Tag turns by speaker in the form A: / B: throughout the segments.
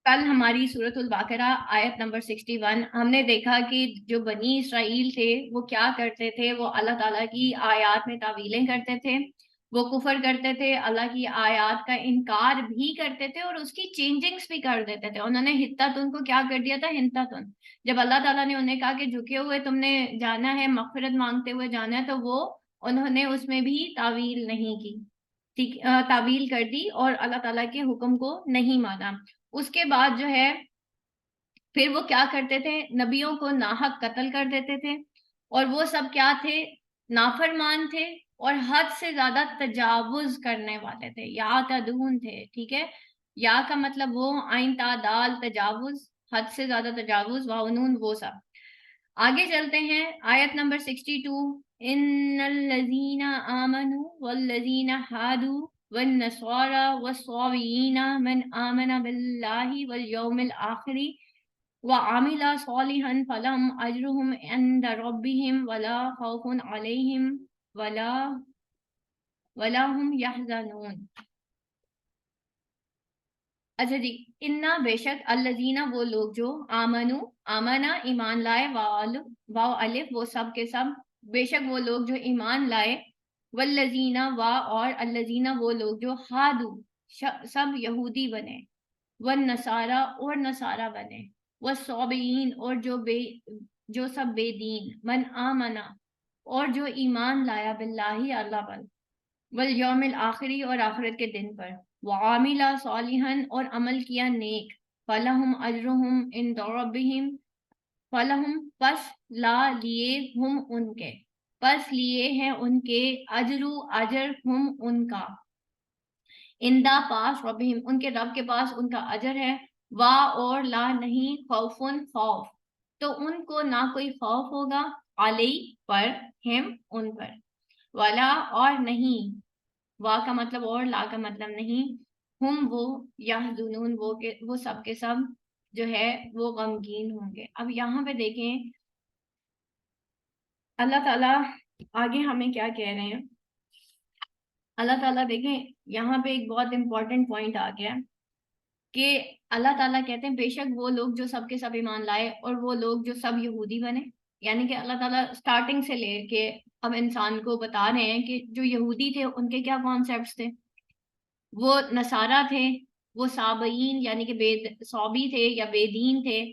A: کل ہماری سورۃ البقرہ آیت نمبر 61 ہم نے دیکھا کہ جو بنی اسرائیل تھے وہ کیا کرتے تھے، وہ اللہ تعالیٰ کی آیات میں تعویلیں کرتے تھے، وہ کفر کرتے تھے، اللہ کی آیات کا انکار بھی کرتے تھے اور اس کی چینجنگز بھی کر دیتے تھے۔ انہوں نے ہتاتن کو کیا کر دیا تھا؟ ہنتاتن۔ جب اللہ تعالیٰ نے انہیں کہا کہ جھکے ہوئے تم نے جانا ہے، مغفرت مانگتے ہوئے جانا ہے، تو وہ انہوں نے اس میں بھی تعویل نہیں کی، ٹھیک، تعویل کر دی اور اللہ تعالیٰ کے حکم کو نہیں مانا۔ اس کے بعد جو ہے پھر وہ کیا کرتے تھے؟ نبیوں کو ناحق قتل کر دیتے تھے، اور وہ سب کیا تھے؟ نافرمان تھے اور حد سے زیادہ تجاوز کرنے والے تھے، یا تدون تھے، ٹھیک ہے۔ یا کا مطلب وہ، آئین تعدال تجاوز، حد سے زیادہ تجاوز، واؤنون وہ سب۔ آگے چلتے ہیں آیت نمبر 62، ان الذین آمنوا والذین ہادوا والنصارى والصابئین من آمن باللہ والیوم الآخر وعمل صالحا فلهم اجرهم عند ربهم ولا خوف علیہم ولا هم يحزنون۔ اچھا جی، انا بے شک، الذین وہ لوگ جو، آمنو آمنا ایمان لائے، واو الف وہ سب کے سب، بے شک وہ لوگ جو ایمان لائے، والذین وا اور الذین وہ لوگ جو، ہادو سب یہودی بنے، والنصارى اور نصارہ بنے، والصابئین اور جو سب بے دین، من آمنا اور جو ایمان لایا، باللہ اللہ پر، والیوم الآخری اور آخرت کے دن پر، وعامل صالحا اور عمل کیا نیک، فلہم اجرہم عند ربہم، فلہم پس لا لیے، ہم ان کے پس لیے ہیں ان کے، اجر ہم ان کا، اندا پاس، ربہم ان کے رب کے پاس ان کا اجر ہے، وا اور لا نہیں، خوفن خوف، تو ان کو نہ کوئی خوف ہوگا، علی پر، ہم ان پر، ولا اور نہیں، وا کا مطلب اور، لا کا مطلب نہیں، ہم وہ، یحزنون وہ سب کے سب جو ہے وہ غمگین ہوں گے۔ اب یہاں پہ دیکھیں اللہ تعالیٰ آگے ہمیں کیا کہہ رہے ہیں۔ اللہ تعالیٰ دیکھیں یہاں پہ ایک بہت امپورٹنٹ پوائنٹ آ گیا کہ اللہ تعالیٰ کہتے ہیں بے شک وہ لوگ جو سب کے سب ایمان لائے اور وہ لوگ جو سب یہودی بنے، یعنی کہ اللہ تعالیٰ سٹارٹنگ سے لے کے اب انسان کو بتا رہے ہیں کہ جو یہودی تھے ان کے کیا کانسیپٹس تھے، وہ نصارہ تھے، وہ صابئین یعنی کہ صابی تھے یا بے دین تھے،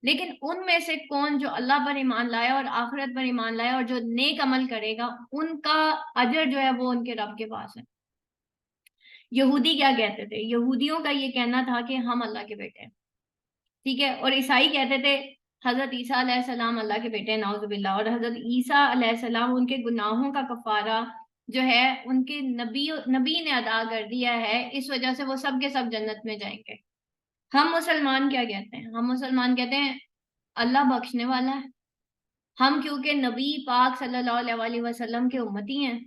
A: لیکن ان میں سے کون جو اللہ پر ایمان لایا اور آخرت پر ایمان لایا اور جو نیک عمل کرے گا، ان کا اجر جو ہے وہ ان کے رب کے پاس ہے۔ یہودی کیا کہتے تھے؟ یہودیوں کا یہ کہنا تھا کہ ہم اللہ کے بیٹے ہیں، ٹھیک ہے، اور عیسائی کہتے تھے حضرت عیسیٰ علیہ السلام اللہ کے بیٹے ہیں، نعوذ باللہ، اور حضرت عیسیٰ علیہ السلام ان کے گناہوں کا کفارہ جو ہے ان کے نبی نے ادا کر دیا ہے، اس وجہ سے وہ سب کے سب جنت میں جائیں گے۔ ہم مسلمان کیا کہتے ہیں؟ ہم مسلمان کہتے ہیں اللہ بخشنے والا ہے، ہم کیونکہ نبی پاک صلی اللہ علیہ وسلم کے امتی ہیں،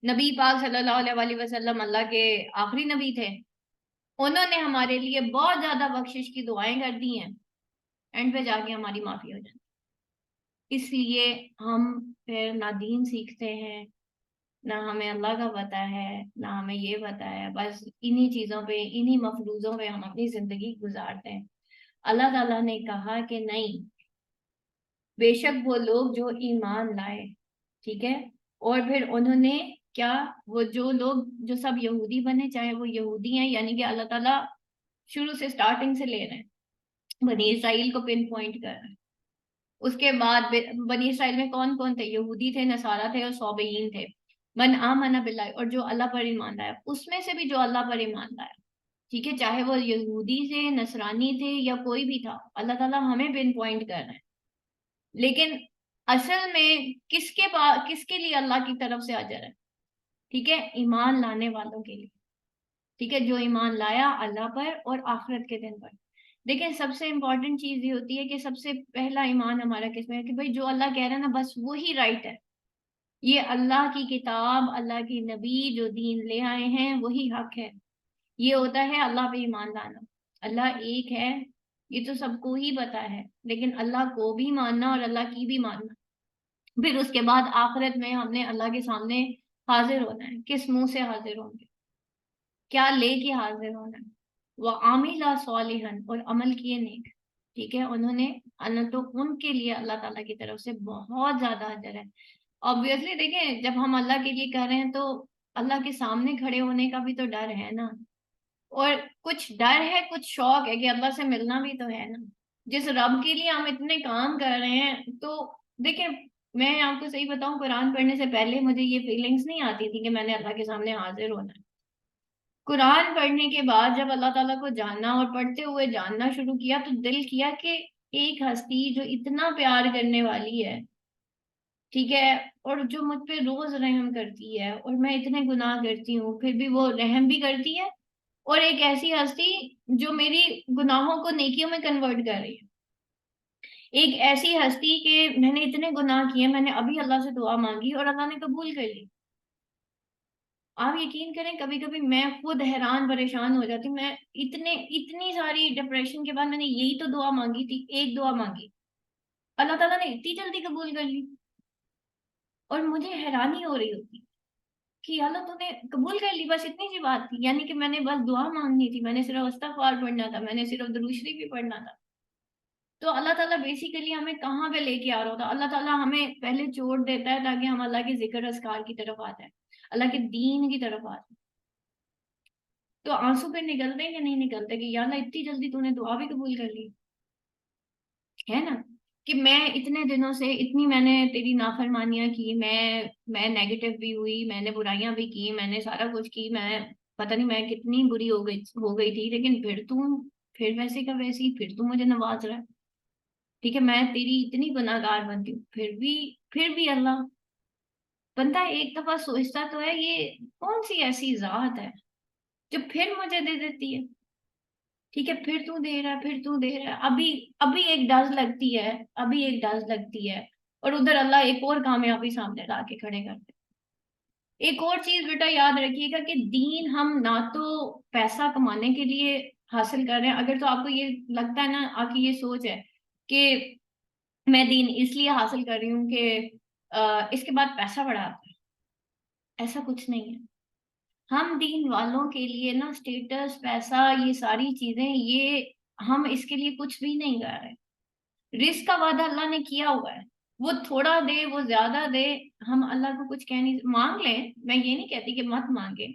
A: نبی پاک صلی اللہ علیہ وسلم اللہ کے آخری نبی تھے، انہوں نے ہمارے لیے بہت زیادہ بخشش کی دعائیں کر دی ہیں، اینڈ پہ جا کے ہماری معافی ہو جاتی، اس لیے ہم پھر نہ دین سیکھتے ہیں، نہ ہمیں اللہ کا پتہ ہے، نہ ہمیں یہ پتہ ہے، بس انہی چیزوں پہ، انہی مفروضوں پہ ہم اپنی زندگی گزارتے ہیں۔ اللہ تعالیٰ نے کہا کہ نہیں، بے شک وہ لوگ جو ایمان لائے، ٹھیک ہے، اور پھر انہوں نے کیا، وہ جو لوگ جو سب یہودی بنے، چاہے وہ یہودی ہیں، یعنی کہ اللہ تعالیٰ شروع سے سٹارٹنگ سے لے رہے ہیں، بنی اسرائیل کو پن پوائنٹ کر رہے ہیں۔ اس کے بعد بنی اسرائیل میں کون کون تھے؟ یہودی تھے، نصارہ تھے اور صابئین تھے، من آمن باللہ، اور جو اللہ پر ایمان لایا، اس میں سے بھی جو اللہ پر ایمان لایا، ٹھیک ہے، چاہے وہ یہودی تھے، نصرانی تھے یا کوئی بھی تھا، اللہ تعالیٰ ہمیں پن پوائنٹ کر رہے ہیں، لیکن اصل میں کس کے لیے اللہ کی طرف سے اجر ہے؟ ٹھیک ہے، ایمان لانے والوں کے لیے، ٹھیک ہے، جو ایمان لایا اللہ پر اور آخرت کے دن پر۔ دیکھیں سب سے امپورٹنٹ چیز یہ ہوتی ہے کہ سب سے پہلا ایمان ہمارا کس میں ہے کہ بھائی جو اللہ کہہ رہا ہے نا بس وہی رائٹ ہے، یہ اللہ کی کتاب، اللہ کی نبی جو دین لے آئے ہیں وہی حق ہے، یہ ہوتا ہے اللہ پہ ایمان لانا۔ اللہ ایک ہے یہ تو سب کو ہی پتا ہے، لیکن اللہ کو بھی ماننا اور اللہ کی بھی ماننا، پھر اس کے بعد آخرت میں ہم نے اللہ کے سامنے حاضر ہونا ہے، کس منہ سے حاضر ہوں گے، کیا لے کے حاضر ہونا ہے، وعامل صالحا، اور عمل کیے نیک، ٹھیک ہے، انہوں نے تو ان کے لیے اللہ تعالیٰ کی طرف سے بہت زیادہ اجر ہے. obviously دیکھیں جب ہم اللہ کے لیے کر رہے ہیں تو اللہ کے سامنے کھڑے ہونے کا بھی تو ڈر ہے نا، اور کچھ ڈر ہے کچھ شوق ہے کہ اللہ سے ملنا بھی تو ہے نا. جس رب کے لیے ہم اتنے کام کر رہے ہیں تو دیکھیں، میں آپ کو صحیح بتاؤں قرآن پڑھنے سے پہلے مجھے یہ فیلنگز نہیں آتی تھی کہ میں نے اللہ کے سامنے حاضر ہونا ہے. قرآن پڑھنے کے بعد جب اللہ تعالیٰ کو جاننا اور پڑھتے ہوئے جاننا شروع کیا تو دل کیا کہ ایک ہستی جو اتنا پیار کرنے والی ہے، ٹھیک ہے، اور جو مجھ پہ روز رحم کرتی ہے، اور میں اتنے گناہ کرتی ہوں پھر بھی وہ رحم بھی کرتی ہے، اور ایک ایسی ہستی جو میری گناہوں کو نیکیوں میں کنورٹ کر رہی ہے. ایک ایسی ہستی کہ میں نے اتنے گناہ کیے، میں نے ابھی اللہ سے دعا مانگی اور اللہ نے قبول کر لی. آپ یقین کریں کبھی کبھی میں خود حیران پریشان ہو جاتی ہوں. میں اتنی ساری ڈپریشن کے بعد میں نے یہی تو دعا مانگی تھی، ایک دعا مانگی، اللہ تعالیٰ نے اتنی جلدی قبول کر لی. اور مجھے حیرانی ہو رہی ہوتی کہ اللہ تو نے قبول کر لی، بس اتنی سی بات تھی، یعنی کہ میں نے بس دعا مانگنی تھی، میں نے صرف استغفار پڑھنا تھا، میں نے صرف درود شریف بھی پڑھنا تھا. تو اللہ تعالیٰ بیسیکلی ہمیں کہاں پہ لے کے آ رہا ہوتا ہے؟ اللہ تعالیٰ ہمیں پہلے چوٹ دیتا ہے تاکہ ہم اللہ کے ذکر اذکار کی طرف آ جائیں، اللہ کے دین کی طرف آ جائیں. تو آنسو پہ نکلتے ہیں کہ نہیں نکلتے کہ یا اللہ اتنی جلدی تو نے دعا بھی قبول کر لی ہے نا؟ کہ میں اتنے دنوں سے اتنی میں نے تیری نافرمانیاں کی، میں نیگیٹو بھی ہوئی، میں نے برائیاں بھی کی، میں نے سارا کچھ کی، میں پتہ نہیں میں کتنی بری ہو گئی تھی، لیکن پھر ویسے کا ویسی پھر تو مجھے نواز رہا ہے. ٹھیک ہے، میں تیری اتنی گناہ گار بنتی ہوں پھر بھی اللہ، بندہ ایک دفعہ سوچتا تو ہے یہ کون سی ایسی ذات ہے جو پھر مجھے دے دیتی ہے. ٹھیک ہے، پھر تو دے رہا ہے، پھر تو دے رہا ہے، ابھی ایک ڈز لگتی ہے، ابھی ایک ڈز لگتی ہے، اور ادھر اللہ ایک اور کامیابی سامنے لا کے کھڑے کرتے. ایک اور چیز بیٹا یاد رکھیے گا کہ دین ہم نہ تو پیسہ کمانے کے لیے حاصل کر رہے ہیں. اگر تو آپ کو یہ لگتا ہے نا، آپ کی یہ سوچ ہے کہ میں دین اس لیے حاصل کر رہی ہوں کہ اس کے بعد پیسہ بڑھا آتا ہے، ایسا کچھ نہیں ہے. ہم دین والوں کے لیے نا اسٹیٹس، پیسہ، یہ ساری چیزیں، یہ ہم اس کے لیے کچھ بھی نہیں کر رہے. رزق کا وعدہ اللہ نے کیا ہوا ہے، وہ تھوڑا دے وہ زیادہ دے، ہم اللہ کو کچھ کہہ نہیں. مانگ لیں، میں یہ نہیں کہتی کہ مت مانگے.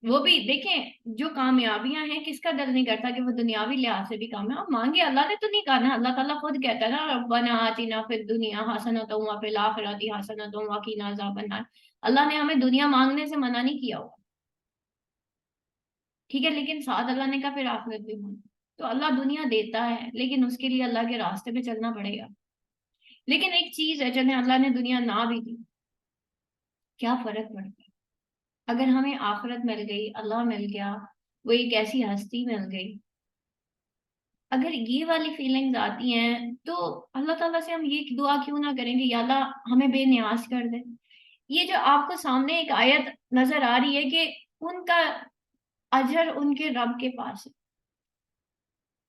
A: وہ بھی دیکھیں جو کامیابیاں ہیں کس کا دل نہیں کرتا کہ وہ دنیاوی لحاظ سے بھی کامیاب مانگے. اللہ نے تو نہیں کہا نا، اللہ تعالیٰ خود کہتا ہے نا ربنا آتنا فی الدنیا حسنۃ وفی الآخرۃ حسنۃ وقنا عذاب النار. اللہ نے ہمیں دنیا مانگنے سے منع نہیں کیا ہوا، ٹھیک ہے، لیکن ساتھ اللہ نے کہا پھر آخرت بھی مانگ. تو اللہ دنیا دیتا ہے لیکن اس کے لیے اللہ کے راستے پہ چلنا پڑے گا. لیکن ایک چیز ہے، چلیں اللہ نے دنیا نہ بھی دی، کیا فرق پڑتا ہے اگر ہمیں آخرت مل گئی، اللہ مل گیا، وہ ایک ایسی ہستی مل گئی. اگر یہ والی فیلنگز آتی ہیں تو اللہ تعالیٰ سے ہم یہ دعا کیوں نہ کریں گے یا اللہ ہمیں بے نیاز کر دے. یہ جو آپ کو سامنے ایک آیت نظر آ رہی ہے کہ ان کا اجر ان کے رب کے پاس ہے.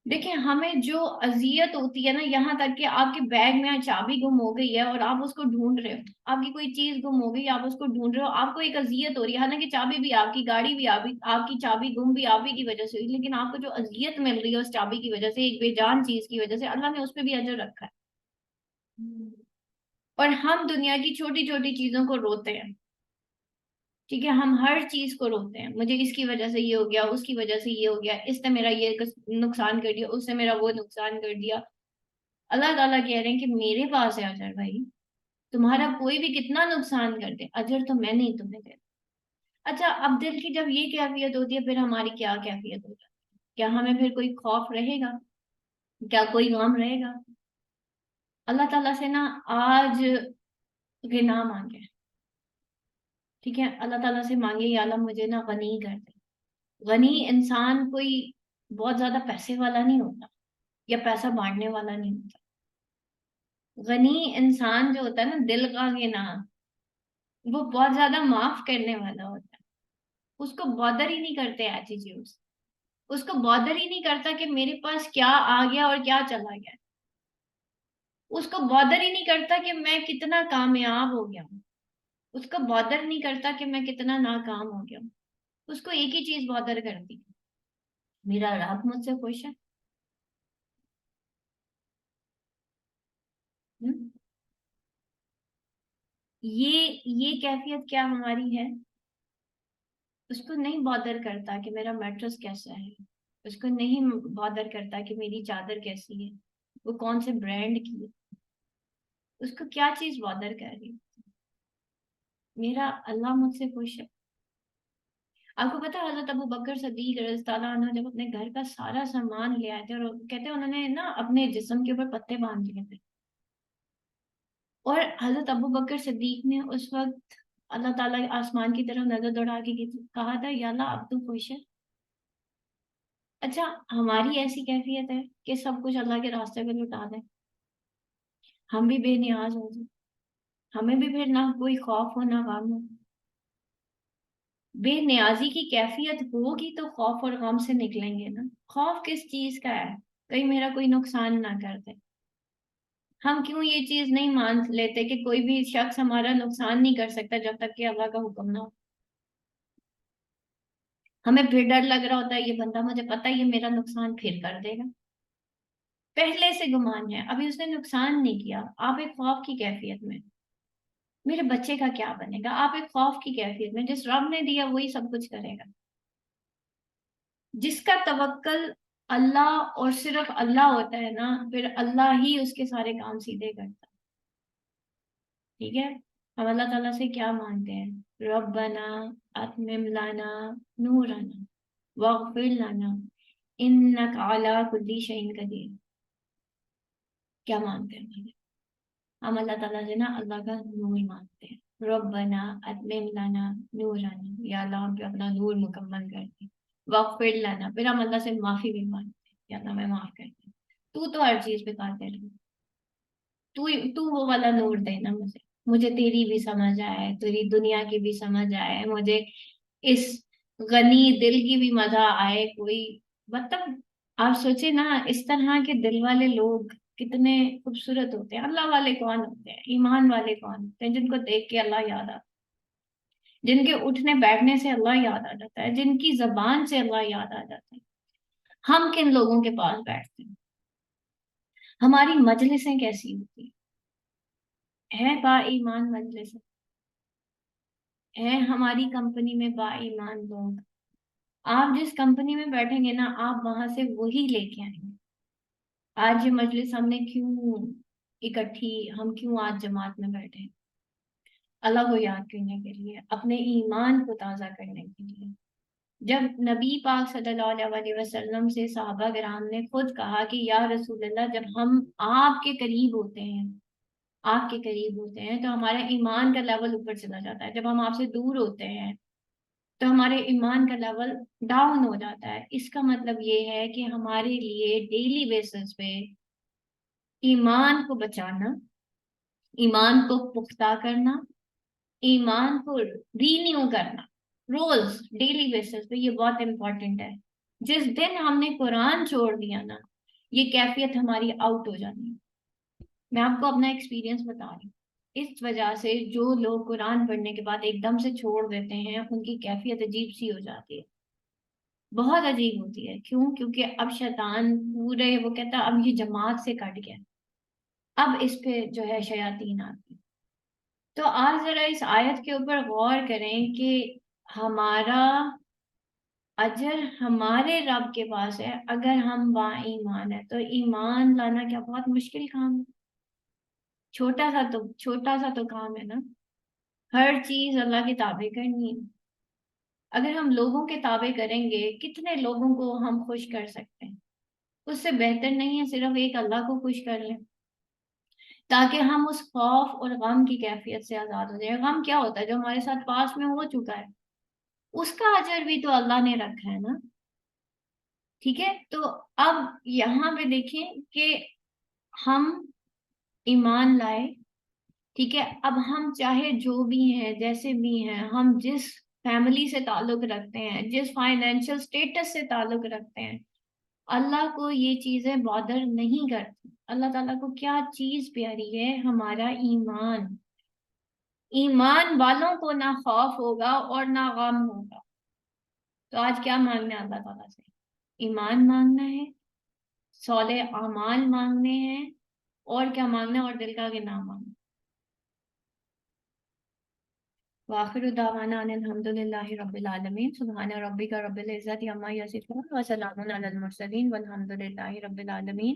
A: دیکھیں ہمیں جو اذیت ہوتی ہے نا، یہاں تک کہ آپ کے بیگ میں چابی گم ہو گئی ہے اور آپ اس کو ڈھونڈ رہے ہو، آپ کی کوئی چیز گم ہو گئی آپ اس کو ڈھونڈ رہے ہو، آپ کو ایک اذیت ہو رہی ہے، حالانکہ چابی بھی آپ کی، گاڑی بھی آپ کی، چابی گم بھی آپ ہی کی وجہ سے ہوئی، لیکن آپ کو جو اذیت مل رہی ہے اس چابی کی وجہ سے، ایک بے جان چیز کی وجہ سے، اللہ نے اس پہ بھی اجر رکھا ہے. اور ہم دنیا کی چھوٹی چھوٹی چیزوں کو روتے ہیں، ٹھیک ہے، ہم ہر چیز کو روتے ہیں، مجھے اس کی وجہ سے یہ ہو گیا، اس کی وجہ سے یہ ہو گیا، اس نے میرا یہ نقصان کر دیا، اس نے میرا وہ نقصان کر دیا. اللہ تعالیٰ کہہ رہے ہیں کہ میرے پاس ہے اجر بھائی، تمہارا کوئی بھی کتنا نقصان کر دے اجر تو میں نہیں تمہیں دے. اچھا اب دل کی جب یہ کیفیت ہوتی ہے پھر ہماری کیا کیفیت ہو جاتی ہے؟ کیا ہمیں پھر کوئی خوف رہے گا؟ کیا کوئی غم رہے گا؟ اللہ تعالیٰ سے نا آج غنا مانگے، ٹھیک ہے، اللہ تعالیٰ سے مانگے یا اللہ مجھے نا غنی کر دے. غنی انسان کوئی بہت زیادہ پیسے والا نہیں ہوتا یا پیسہ بانٹنے والا نہیں ہوتا. غنی انسان جو ہوتا ہے نا دل کا غنا، وہ بہت زیادہ معاف کرنے والا ہوتا ہے. اس کو بادر ہی نہیں کرتے ایٹیٹیوڈز، اس کو بادر ہی نہیں کرتا کہ میرے پاس کیا آ گیا اور کیا چلا گیا. اس کو بادر ہی نہیں کرتا کہ میں کتنا کامیاب ہو گیا ہوں، اس کو بادر نہیں کرتا کہ میں کتنا ناکام ہو گیا ہوں. اس کو ایک ہی چیز بادر کرتی ہے میرا رب مجھ سے خوش ہے. ہم؟ یہ کیفیت کیا ہماری ہے؟ اس کو نہیں بادر کرتا کہ میرا میٹرس کیسا ہے، اس کو نہیں بادر کرتا کہ میری چادر کیسی ہے، وہ کون سے برانڈ کی ہے، اس کو کیا چیز بادر کر رہی ہے؟ میرا اللہ مجھ سے خوش ہے. آپ کو پتا ہے حضرت ابو بکر صدیق رضی اللہ عنہ جب اپنے گھر کا سارا سامان لے آئے تھے، اور کہتے ہیں انہوں نے نا اپنے جسم کے اوپر پتے باندھ دیے تھے، اور حضرت ابو بکر صدیق نے اس وقت اللہ تعالیٰ آسمان کی طرف نظر دوڑا کے کہا تھا یا اللہ اب تو خوش ہے. اچھا، ہماری ایسی کیفیت ہے کہ سب کچھ اللہ کے راستے میں لٹا دیں، ہم بھی بے نیاز ہو جائیں، ہمیں بھی پھر نہ کوئی خوف ہو نہ غم ہو. بے نیازی کی کیفیت ہوگی تو خوف اور غم سے نکلیں گے نا. خوف کس چیز کا ہے؟ کہیں میرا کوئی نقصان نہ کر دے. ہم کیوں یہ چیز نہیں مان لیتے کہ کوئی بھی شخص ہمارا نقصان نہیں کر سکتا جب تک کہ اللہ کا حکم نہ ہو؟ ہمیں پھر ڈر لگ رہا ہوتا ہے یہ بندہ مجھے پتا ہے یہ میرا نقصان پھر کر دے گا. پہلے سے گمان ہے، ابھی اس نے نقصان نہیں کیا، آپ ایک خوف کی کیفیت میں. میرے بچے کا کیا بنے گا، آپ ایک خوف کی کیفیت میں. جس رب نے دیا وہی سب کچھ کرے گا. جس کا توکل اللہ اور صرف اللہ ہوتا ہے نا، پھر اللہ ہی اس کے سارے کام سیدھے کرتا ہے. ٹھیک ہے، ہم اللہ تعالیٰ سے کیا مانگتے ہیں؟ ربنا اتمم لنا نورنا واغفر لنا انک علی کل شیء قدیر. کیا مانگتے ہیں؟ ہم اللہ تعالیٰ سے نا اللہ کا نور مانگتے ہیں. ربنا اتمم لنا نورنا، یا اللہ ہم پہ اپنا نور مکمل کر دیں. واغفر لنا، پھر ہم اللہ سے معافی بھی مانگتے ہیں، یا اللہ میں معاف کر دیں. تو ہر چیز پہ قادر ہے. تو وہ والا نور دینا مجھے تیری بھی سمجھ آئے، تیری دنیا کی بھی سمجھ آئے، مجھے اس غنی دل کی بھی مزہ آئے. کوئی مطلب آپ سوچے نا، اس طرح کے دل والے لوگ کتنے خوبصورت ہوتے ہیں. اللہ والے کون ہوتے ہیں؟ ایمان والے کون ہوتے ہیں؟ جن کو دیکھ کے اللہ یاد آتا ہے، جن کے اٹھنے بیٹھنے سے اللہ یاد آ جاتا ہے، جن کی زبان سے اللہ یاد آ جاتا ہے. ہم کن لوگوں کے پاس بیٹھتے ہیں؟ ہماری مجلسیں کیسی ہوتی ہیں؟ با ایمان مجلس ہے ہماری کمپنی میں با ایمان لوگ. آپ جس کمپنی میں بیٹھیں گے نا، آپ وہاں سے وہی لے کے آئیں گے. آج یہ مجلس ہم نے کیوں اکٹھی، ہم کیوں آج جماعت میں بیٹھے؟ اللہ کو یاد کرنے کے لیے، اپنے ایمان کو تازہ کرنے کے لیے. جب نبی پاک صلی اللہ علیہ وسلم سے صحابہ کرام نے خود کہا کہ یا رسول اللہ، جب ہم آپ کے قریب ہوتے ہیں، آپ کے قریب ہوتے ہیں تو ہمارا ایمان کا لیول اوپر چلا جاتا ہے. جب ہم آپ سے دور ہوتے ہیں تو ہمارے ایمان کا لیول ڈاؤن ہو جاتا ہے. اس کا مطلب یہ ہے کہ ہمارے لیے ڈیلی بیسس پہ ایمان کو بچانا، ایمان کو پختہ کرنا، ایمان کو رینیو کرنا روز ڈیلی بیسس پہ، یہ بہت امپورٹنٹ ہے. جس دن ہم نے قرآن چھوڑ دیا نا، یہ کیفیت ہماری آؤٹ ہو جانی ہے. میں آپ کو اپنا ایکسپیرینس بتا رہی ہوں. اس وجہ سے جو لوگ قرآن پڑھنے کے بعد ایک دم سے چھوڑ دیتے ہیں، ان کی کیفیت عجیب سی ہو جاتی ہے، بہت عجیب ہوتی ہے. کیوں؟ کیونکہ اب شیطان پورے، وہ کہتا ہے اب یہ جماعت سے کٹ گیا، اب اس پہ جو ہے شیاطین آتی. تو آج ذرا اس آیت کے اوپر غور کریں کہ ہمارا اجر ہمارے رب کے پاس ہے اگر ہم با ایمان ہے. تو ایمان لانا کیا بہت مشکل کام ہے؟ چھوٹا سا تو کام ہے نا. ہر چیز اللہ کی تابع کرنی ہے. اگر ہم لوگوں کے تابع کریں گے، کتنے لوگوں کو ہم خوش کر سکتے ہیں؟ اس سے بہتر نہیں ہے صرف ایک اللہ کو خوش کر لیں، تاکہ ہم اس خوف اور غم کی کیفیت سے آزاد ہو جائیں. غم کیا ہوتا ہے؟ جو ہمارے ساتھ پاس میں ہو چکا ہے، اس کا اجر بھی تو اللہ نے رکھا ہے نا. ٹھیک ہے، تو اب یہاں پہ دیکھیں کہ ہم ایمان لائے. ٹھیک ہے، اب ہم چاہے جو بھی ہیں، جیسے بھی ہیں، ہم جس فیملی سے تعلق رکھتے ہیں، جس فائنینشیل سٹیٹس سے تعلق رکھتے ہیں، اللہ کو یہ چیزیں بادر نہیں کرتی. اللہ تعالیٰ کو کیا چیز پیاری ہے؟ ہمارا ایمان. ایمان والوں کو نہ خوف ہوگا اور نہ غم ہوگا. تو آج کیا مانگنا ہے اللہ تعالیٰ سے؟ ایمان مانگنا ہے، صالح اعمال مانگنے ہیں، اور کیا مانگنا ہے، اور دل کا گناہ مانگنا. وآخر دعوانا ان الحمد للہ رب العالمین. سبحان ربک رب العزت عما یصفون وسلام علی المرسلین والحمد للہ رب العالمین.